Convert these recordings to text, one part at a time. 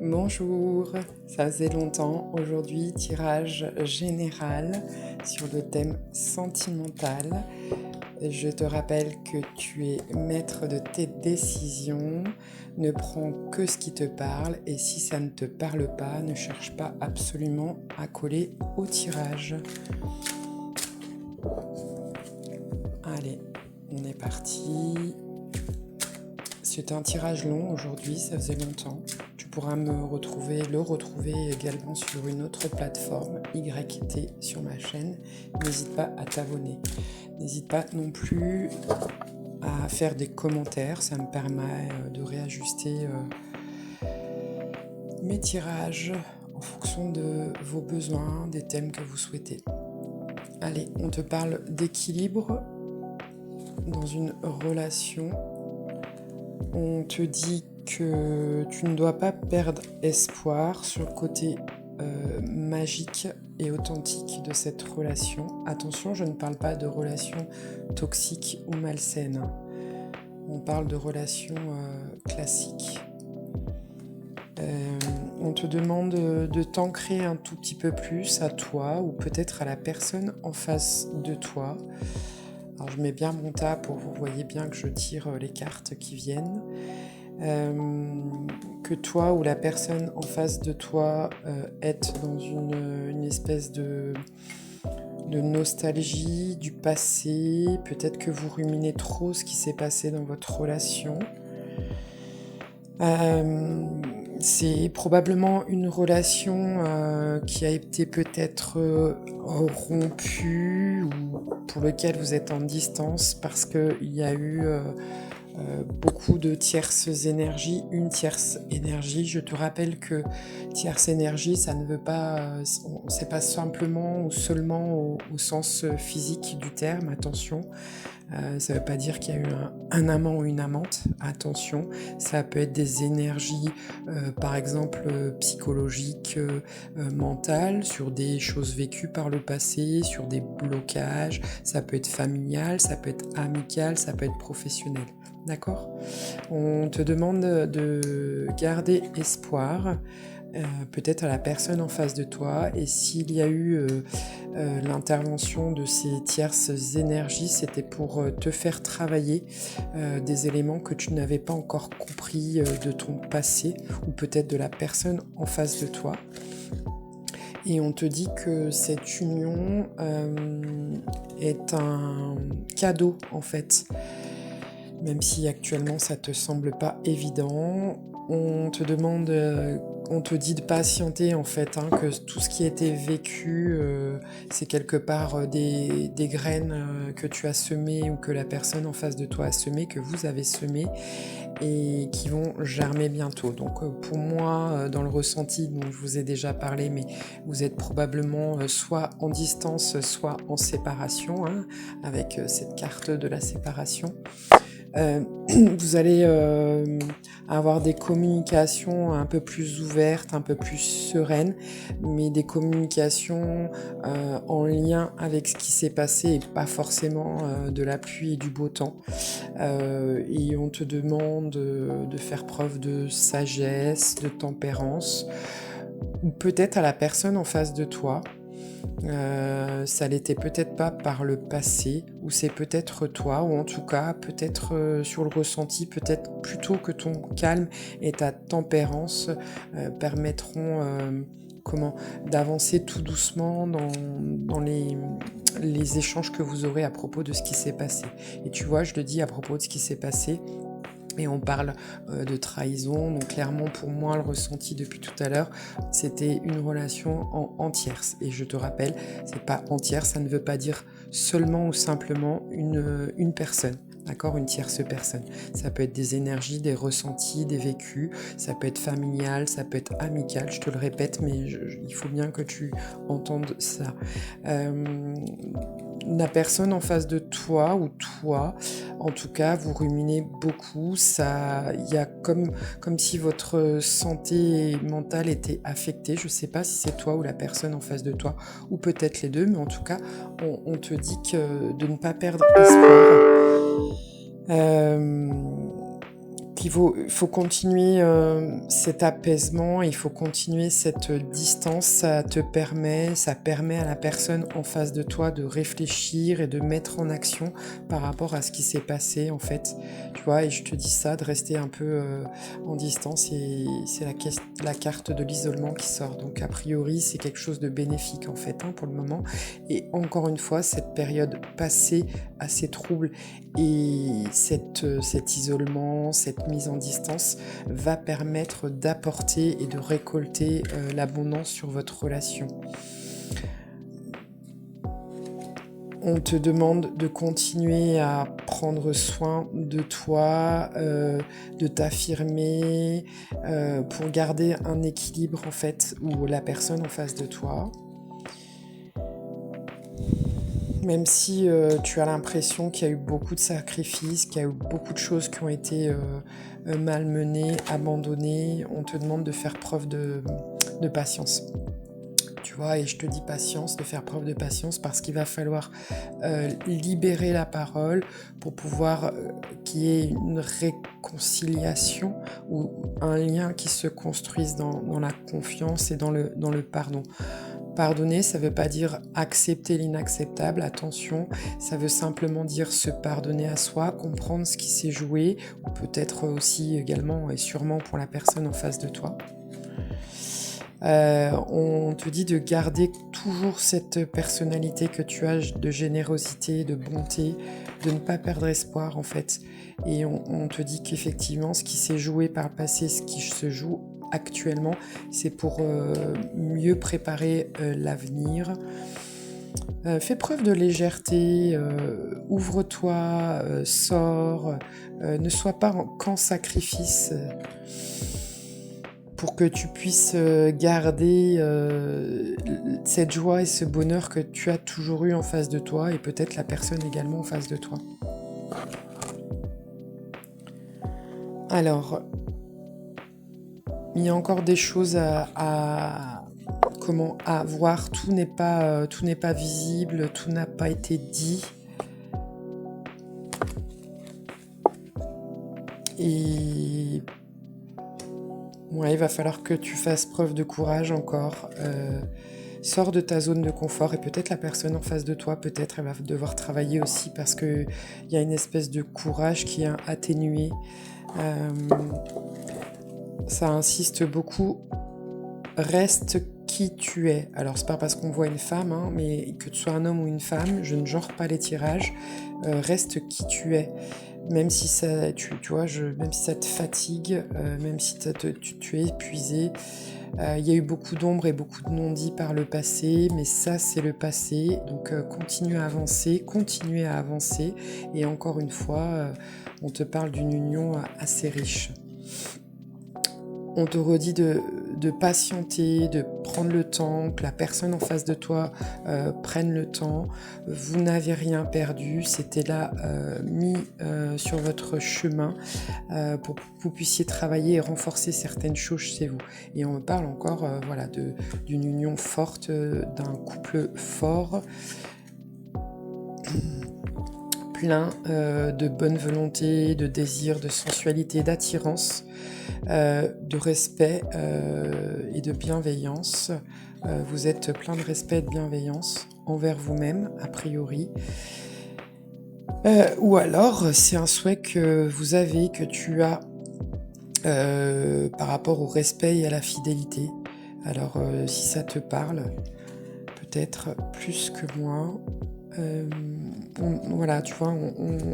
Bonjour, ça faisait longtemps. Aujourd'hui, tirage général sur le thème sentimental. Je te rappelle que tu es maître de tes décisions, ne prends que ce qui te parle et si ça ne te parle pas, ne cherche pas absolument à coller au tirage. Allez, on est parti. C'est un tirage long aujourd'hui, ça faisait longtemps. Tu pourras le retrouver également sur une autre plateforme, YT, sur ma chaîne. N'hésite pas à t'abonner. N'hésite pas non plus à faire des commentaires, ça me permet de réajuster mes tirages en fonction de vos besoins, des thèmes que vous souhaitez. Allez, on te parle d'équilibre dans une relation. On te dit que tu ne dois pas perdre espoir sur le côté magique et authentique de cette relation. Attention, je ne parle pas de relation toxique ou malsaine. On parle de relation classique. On te demande de t'ancrer un tout petit peu plus à toi ou peut-être à la personne en face de toi. Alors je mets bien mon tas pour que vous voyez bien que je tire les cartes qui viennent. Que toi ou la personne en face de toi êtes dans une espèce de nostalgie du passé. Peut-être que vous ruminez trop ce qui s'est passé dans votre relation. C'est probablement une relation qui a été peut-être rompue ou pour laquelle vous êtes en distance parce qu'il y a eu beaucoup de tierces énergies, une tierce énergie. Je te rappelle que tierce énergie, ça ne veut pas, c'est pas simplement ou seulement au sens physique du terme, attention. Ça ne veut pas dire qu'il y a eu un amant ou une amante, attention. Ça peut être des énergies, par exemple, psychologiques, mentales, sur des choses vécues par le passé, sur des blocages. Ça peut être familial, ça peut être amical, ça peut être professionnel. D'accord ? On te demande de garder espoir, peut-être à la personne en face de toi. Et s'il y a eu l'intervention de ces tierces énergies, c'était pour te faire travailler des éléments que tu n'avais pas encore compris de ton passé ou peut-être de la personne en face de toi. Et on te dit que cette union est un cadeau en fait. Même si actuellement ça te semble pas évident, on te demande, on te dit de patienter en fait, que tout ce qui a été vécu, c'est quelque part des graines que tu as semées ou que la personne en face de toi a semées, que vous avez semées et qui vont germer bientôt. Donc pour moi, dans le ressenti dont je vous ai déjà parlé, mais vous êtes probablement soit en distance, soit en séparation, avec cette carte de la séparation. Vous allez avoir des communications un peu plus ouvertes, un peu plus sereines, mais des communications en lien avec ce qui s'est passé et pas forcément de la pluie et du beau temps. Et on te demande de faire preuve de sagesse, de tempérance, ou peut-être à la personne en face de toi. Ça l'était peut-être pas par le passé, ou c'est peut-être toi, ou en tout cas peut-être sur le ressenti, peut-être plutôt que ton calme et ta tempérance permettront d'avancer tout doucement dans les échanges que vous aurez à propos de ce qui s'est passé. Et tu vois, je le dis à propos de ce qui s'est passé, et on parle de trahison, donc clairement pour moi le ressenti depuis tout à l'heure, c'était une relation en tierce. Et je te rappelle, c'est pas entière, ça ne veut pas dire seulement ou simplement une personne. D'accord, une tierce personne. Ça peut être des énergies, des ressentis, des vécus, ça peut être familial, ça peut être amical, je te le répète, mais il faut bien que tu entendes ça. La personne en face de toi ou toi, en tout cas, vous ruminez beaucoup. Il y a comme si votre santé mentale était affectée. Je ne sais pas si c'est toi ou la personne en face de toi, ou peut-être les deux, mais en tout cas, on te dit de ne pas perdre espoir. Donc il faut continuer cet apaisement, il faut continuer cette distance, ça permet à la personne en face de toi de réfléchir et de mettre en action par rapport à ce qui s'est passé en fait. Tu vois, et je te dis ça, de rester un peu en distance, et c'est la carte de l'isolement qui sort. Donc a priori c'est quelque chose de bénéfique en fait pour le moment. Et encore une fois, cette période passée assez trouble et cet isolement, cette mise en distance va permettre d'apporter et de récolter l'abondance sur votre relation. On te demande de continuer à prendre soin de toi, de t'affirmer, pour garder un équilibre en fait, où la personne en face de toi, même si tu as l'impression qu'il y a eu beaucoup de sacrifices, qu'il y a eu beaucoup de choses qui ont été malmenées, abandonnées, on te demande de faire preuve de patience. Tu vois, et je te dis patience, de faire preuve de patience, parce qu'il va falloir libérer la parole pour pouvoir qu'il y ait une réconciliation ou un lien qui se construise dans la confiance et dans le pardon. Pardonner, ça ne veut pas dire accepter l'inacceptable, attention, ça veut simplement dire se pardonner à soi, comprendre ce qui s'est joué, ou peut-être aussi également et sûrement pour la personne en face de toi. On te dit de garder toujours cette personnalité que tu as de générosité, de bonté, de ne pas perdre espoir en fait. Et on te dit qu'effectivement ce qui s'est joué par le passé, ce qui se joue actuellement, c'est pour mieux préparer l'avenir. Fais preuve de légèreté, ouvre-toi, sors, ne sois pas qu'en sacrifice. Pour que tu puisses garder cette joie et ce bonheur que tu as toujours eu en face de toi, et peut-être la personne également en face de toi. Alors, il y a encore des choses à voir. Tout n'est pas visible, tout n'a pas été dit. Et ouais, il va falloir que tu fasses preuve de courage encore. Sors de ta zone de confort, et peut-être la personne en face de toi, peut-être elle va devoir travailler aussi, parce qu'il y a une espèce de courage qui est atténué. Ça insiste beaucoup. Reste qui tu es. Alors c'est pas parce qu'on voit une femme, mais que tu sois un homme ou une femme, je ne genre pas les tirages. Reste qui tu es. Même si ça, tu vois, même si ça te fatigue, même si tu es épuisé, il y a eu beaucoup d'ombres et beaucoup de non-dits par le passé, mais ça c'est le passé, donc continue à avancer, continuez à avancer, et encore une fois, on te parle d'une union assez riche. On te redit de patienter, de prendre le temps, que la personne en face de toi prenne le temps. Vous n'avez rien perdu, c'était là mis sur votre chemin pour que vous puissiez travailler et renforcer certaines choses chez vous. Et on parle encore d'une union forte, d'un couple fort, plein de bonne volonté, de désir, de sensualité, d'attirance, de respect et de bienveillance. Vous êtes plein de respect et de bienveillance envers vous-même, a priori. Ou alors, c'est un souhait que vous avez, que tu as par rapport au respect et à la fidélité. Alors, si ça te parle, peut-être plus que moi. Voilà, tu vois,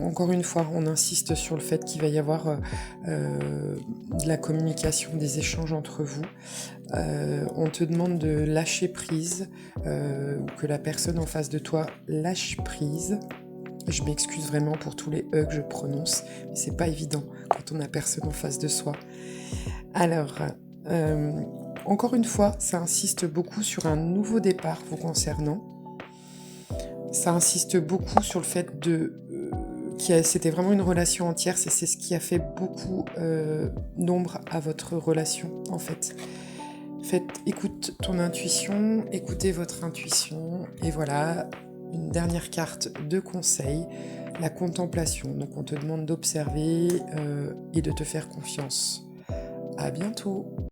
encore une fois, on insiste sur le fait qu'il va y avoir de la communication, des échanges entre vous. On te demande de lâcher prise, que la personne en face de toi lâche prise. Je m'excuse vraiment pour tous les que je prononce, mais c'est pas évident quand on a personne en face de soi. Alors, encore une fois, ça insiste beaucoup sur un nouveau départ vous concernant. Ça insiste beaucoup sur le fait c'était vraiment une relation entière, c'est ce qui a fait beaucoup d'ombre à votre relation en fait. Écoute ton intuition, écoutez votre intuition, et voilà, une dernière carte de conseil, la contemplation. Donc on te demande d'observer et de te faire confiance. À bientôt!